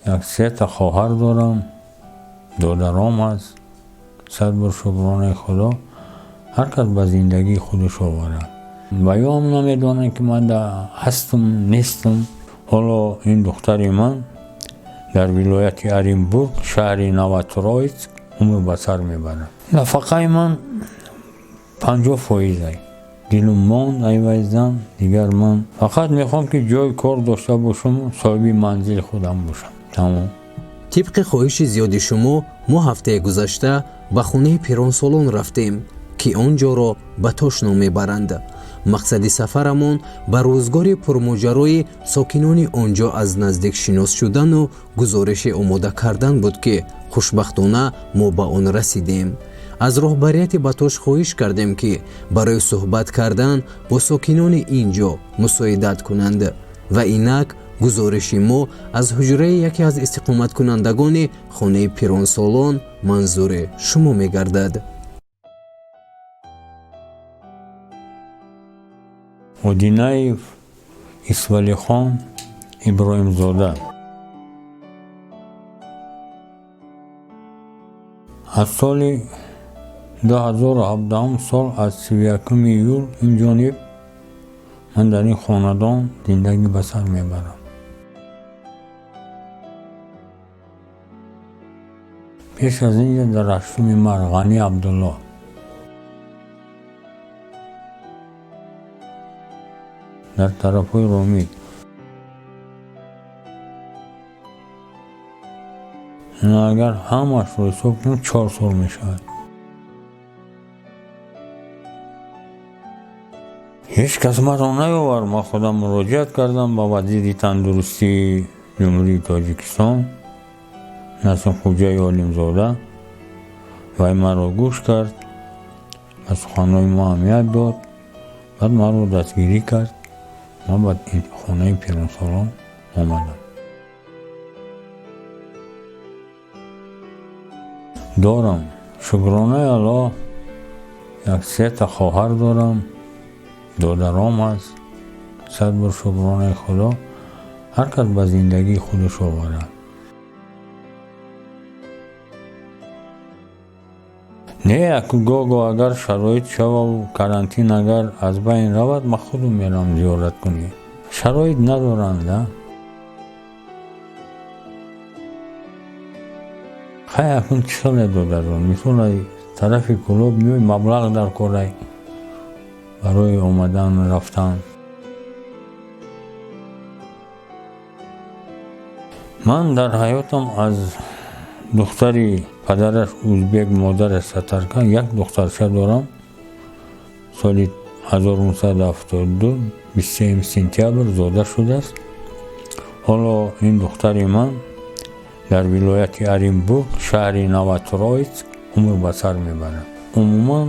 یک 3 تا خواهر دارم، دادرام هست. صد بار شکرانه خدا، هر کس به زندگی خودش آورد و یا هم نمیدانه که من هستم نیستم. حالا این دختر من در ولایت اورنبورگ شهر نواترویتسک عمر به سر میبره. نفقه من 50% دلم ماند ایوازم. دیگر من فقط میخوام که جای کار داشته باشم، صاحب منزل خودم باشم. تمام. طبق خواهش زیاد شما ما هفته گذشته به خانه پیرانسالان رفتیم که آنجا را به تاشنو میبرند. مقصد سفرمون به روزگار پرماجرای ساکنان آنجا از نزدیک شناس شدن و گزارش آماده کردن بود که خوشبختانه ما به آن رسیدیم. از رهبریت بتاش خواهش کردیم که برای صحبت کردن با ساکنان اینجا مساعدت کنند و اینک گزارش ما از حجره یکی از استقامت کنندگان خانه پیرانسالان منظور شما می گردد. مدینه اسولی خان ابراهیم زاده از سال 2017 سال از 31 ایول این جانب من در این خاندان زندگی به سر میبرم. پیش از اینجا در 8 مهر غنی عبدالله در طرف رومی. اگر همش رو حساب کنم 4 سال میشود. هیچ کس مرا نیاورد. من خودم مراجعت کردم با وزیر تندرستی جمهوری تاجیکستان نسیم خوجای عالم زاده و مرا گوش کرد، از سخنهای ما اهمیت داد. بعد مرا دستگیری کرد. من بعد این خانه پیرانسالان آمدم. دارم شکرانه الله یک 3 تا خواهر دارم، دادرام هست. صد بار شکرانه خدا، هر کس به زندگی خودش آورد. نه گاه اگر شرایط شود و کرانتین اگر از بین رود من خودم میرم زیارت کنی. شرایط ندارند. خیلی اکنون چه دادران مثلا طرف کلوب میوی مبلغ در کاره برای اومدن رفتن. من در حیاتم از دختری پدرش ازبک مادرش سترکن یک دخترچه دارم. سال 1972 23 سپتامبر زاده شده است. حالا این دختر من در ولایت اورنبورگ شهر نواترویتسک عمر به سر میبره. عموما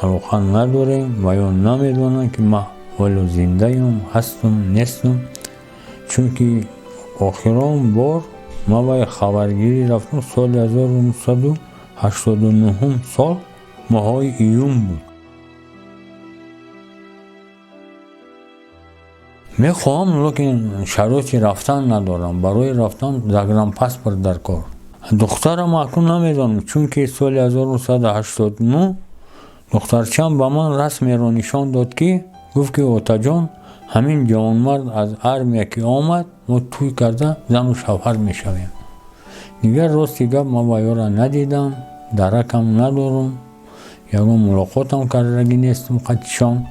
علاقه نداریم و یا نمیدونن که من ولو زنده ام هستم نیستم، چون که آخران بار ما باید خبرگیری رفتم سال 1989 سال ماهای ایون بود. میخواهم لیکن شرایط رفتن ندارم. برای رفتن دگرم پاسپورت در کار. دخترم اکنون نمیدانم چون که سال 1989 دخترچم به من رسمی را نشان داد که گفت که اوتا جان همین جوانمرد از ارمیا که آمد ما توی کرده زن و شوهر میشویم. دیگر راستی گپ ما با یارا ندیدم، درکم ندارم، یکم ملاقاتم کردگی نیستم قدشان.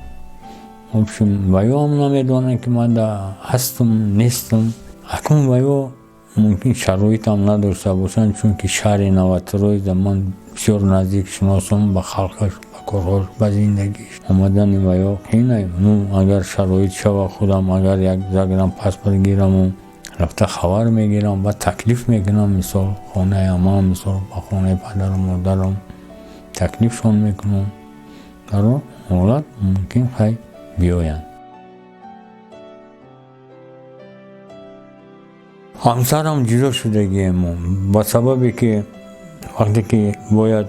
و یا هم نمیدانم که من هستم نیستم. اکنون و یا ممکن شرایطم نداشته باشن چون که شهر نواترویتسک من بسیار نزدیک شناسم به خلقش، به کارهاش، به زندگیش. آمدن و یا خیلی اگر شرایط شود خودم اگر یک زگرم پاسپورت گیرم و رفته خبر میگیرم و تکلیف میکنم. مثال خانه امام، مثال با خانه پدر و مادرم تکلیفشون میکنم. در اون حالت ممکن خیلی بیاین. همسرم جدا شدگی ما با سببی که وقتی که باید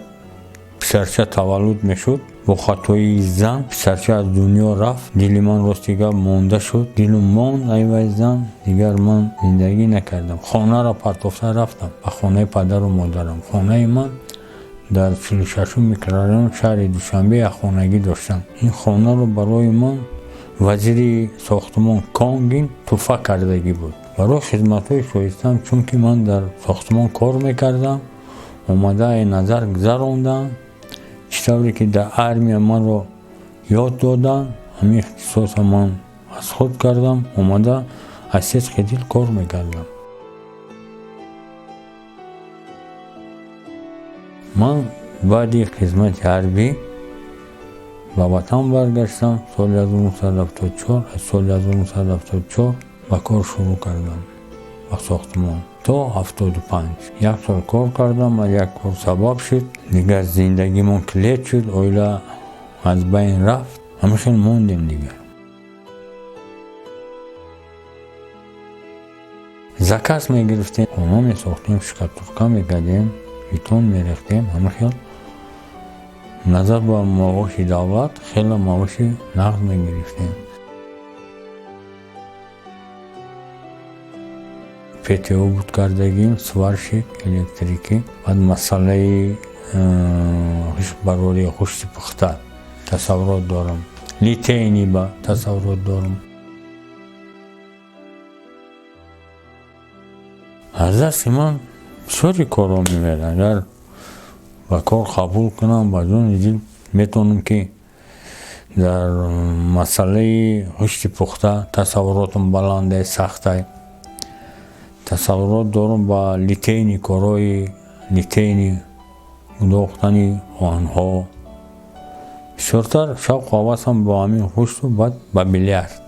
писарча таваллуд мешуд, бо хатои зан писарча аз дунё рафт. Дили ман рости гап монда шуд, дилу монд айваи зан. Дигар ман зиндагӣ накардам. Хонаро партофта рафтам ба хонаи падару модарам. Хонаи ман дар 46 микрорайон шаҳри Душанбе як хонагӣ доштам. Ин хонаро барои ман вазири сохтмон Конгин тӯҳфа кардагӣ буд. Барои хизматҳои шоистам, чунки ман дар сохтмон кор мекардам, омадаи назар гузарондам, чӣ тавре ки дар армия манро ёд доданд, ҳамин ихтисоса ман аз худ кардам, омада аз сидқи дил кор мекардам. ман баъди хизмати ҳарбӣ ба ватан баргаштам соли 1974. аз соли 1974 ба кор шурӯъ кардам ба сохтмон то 75. як сол кор кардам, аз як кор сабаб шуд, дигар зиндагимон клет шуд, оила аз байн рафт, ҳамихел мондем дигар. заказ мегирифтем, хона месохтем, шикатурка мекардем, бетон мерехтем, ҳамихел назар ба маоши давлат хеле маоши нағд мегирифтем. ПТО буд кардагим, сварщик, электрикӣ. баъд масъалаи барори хушти пухта тасаввурот дорам, литейни ба тасаввурот дорам. аз дасти ман бисёри корро мемерад. агар ба кор қабул кунам, ба ҷони дил метавонам ки дар масъалаи хушти пухта тасаввуротам баланде, сахтае. тасаввурот дорам ба литейни, корҳои литейни, дохтани оҳанҳо. бисёртар шавқу ҳавасам ба ҳамин хушту баъд ба бильярд.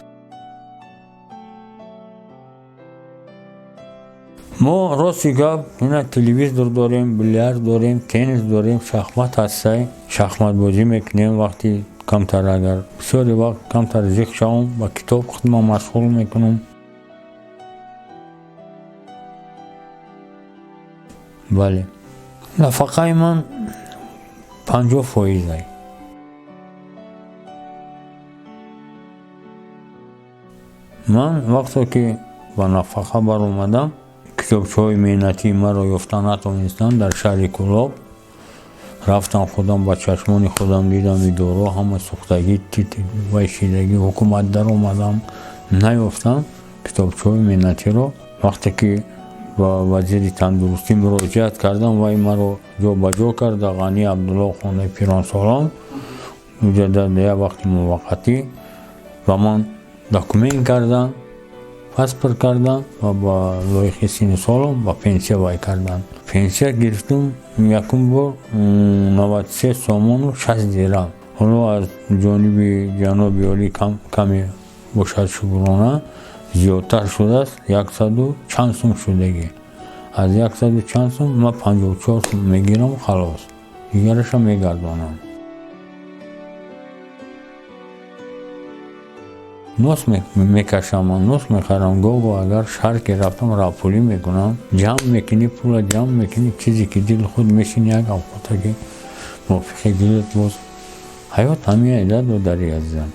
мо рости гап ина телевизор дорем, бильярд дорем, теннис дорем, шахмат ҳастай. шахматбозӣ мекунем вақти камтар, агар бисёри вақт камтар зиқ шавам, ба китоб худма машғул мекунам. бале, нафақаи ман 50% ай. ман вақте ки ба нафақа баромадам, китобчаҳои меҳнатии маро ёфта натонистам. дар шаҳри Кӯлоб рафтам, худам ба чашмони худам дидам, идора ҳама сӯхтагӣ, ва ишидагӣ, ҳукумат даромадам, наёфтам китобчаҳои меҳнатиро. вақте ки ба вазири тандурустӣ муроҷиат кардам, вай маро ҷобаҷо кард. Ғани Абдулло хонаи Пиронсолон муҷаддад як вақти муваққатӣ ба ман документ кардан, паспорт кардан ва ба лоиқи синни солам ба пенсия вай кардан. пенсия гирифтам якум бор 93 сомону 60 дирам. ҳоло аз ҷониби ҷаноби олӣ каме бошад шукрона зиёдтар шудааст, 100 чанд сум шудагӣ. аз 100 чанд сум ман 54 сум мегирам, халос, дигараша мегардонам. нос мекашам, нос мехарам. гоҳ агар шаҳр ки рафтам равпулӣ мекунам, ҷамъ мекунӣ, пула ҷамъ мекунӣ, чизе ки дил худ мешини, як авқота ки мувофиқи дилат. боз ҳаёт ҳамин айда додари азизам.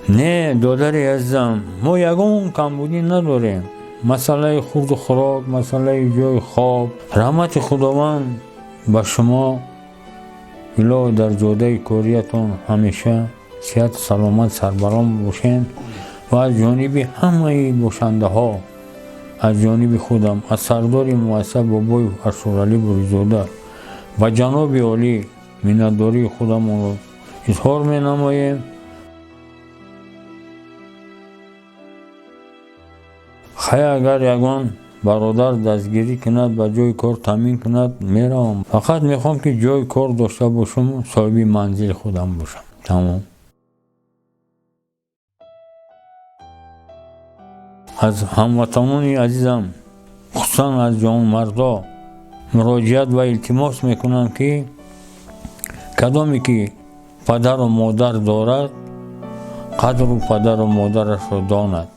не додари азизам, мо ягон камбудӣ надорем. масъалаи хурду хӯрок, масъалаи ҷои хоб. раҳмати худованд ба шумо. илоҳи дар ҷодаи кориятон ҳамеша сиҳату саломат сарбаланд бошед ва аз ҷониби ҳамаи бошандаҳо, аз ҷониби худам, аз сардори муассиса бобои Ашуралӣ Буризода ва ҷаноби олӣ миннатдории худамонро изҳор менамоем. хай агар ягон бародар дастгирӣ кунад, ба ҷои кор таъмин кунад, меравам. фақат мехоҳам ки ҷои кор дошта бошам, соҳиби манзили худам бошам. тамом. аз ҳамватанони азизам, хусусан аз ҷонмардо муроҷиат ва илтимос мекунам ки кадоме ки падару модар дорад, қадру падару модарашро донад.